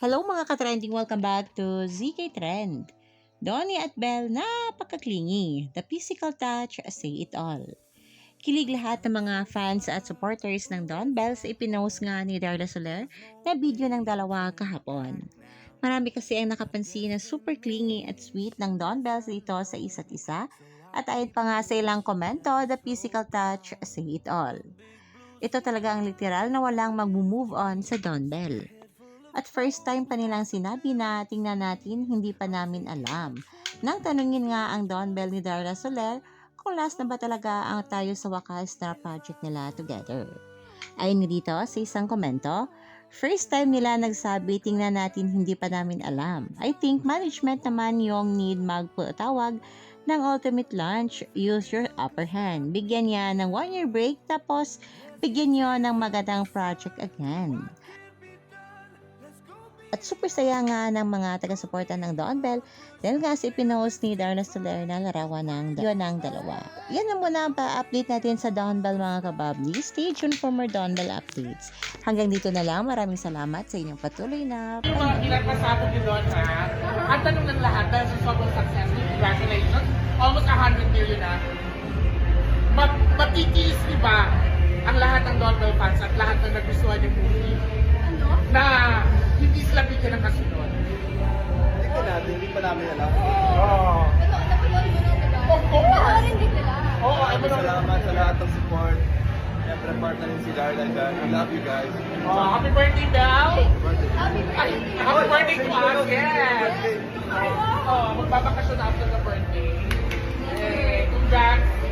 Hello mga ka-trending, welcome back to ZK Trend. Donnie at Belle, napaka-clingy. The physical touch, say it all. Kilig lahat ng mga fans at supporters ng Don Belle sa ipinost nga ni Darla Soler na video ng dalawa kahapon. Marami kasi ang nakapansin na super clingy at sweet ng Don Belle dito sa isa't isa at ayon pa nga sa ilang komento, the physical touch, say it all. Ito talaga ang literal na walang mag-move on sa Don Belle. At first time pa nilang sinabi na tingnan natin, hindi pa namin alam. Nang tanungin nga ang Don Bell ni Darla Soler kung last na ba talaga ang tayo sa wakas na project nila together. Ayon dito sa isang komento, first time nila nagsabi tingnan natin hindi pa namin alam. I think management naman yung need magpatawag ng ultimate launch, use your upper hand. Bigyan niya ng 1 year break tapos bigyan niyo ng magandang project again. At super saya nga ng mga taga-suporta ng Don Bell dahil nga si pinost ni Darla Soler na larawan ng dalawa. Yan na muna ang pa-update natin sa Don Bell mga kababli. Stay tuned for more Don Bell updates. Hanggang dito na lang. Maraming salamat sa inyong patuloy na Yung mga ilang pasabog ni Don ha, ang tanong ng lahat dahil sa sobrang success, congratulations, almost 100 million na. Matitiis di ba ang lahat ng Don Bell fans at lahat na nagustuhan yung movie? Na hindi sila bigyan ng kasunod. Hindi pa namin alam. Oo. Of course! Oo, Salamat sa lahat ng support. Siyempre, partner rin si Darla dyan. I love you guys. Happy birthday, Belle! Birthday. Happy birthday to us, yes! Magbabakasyon after the birthday. Congrats!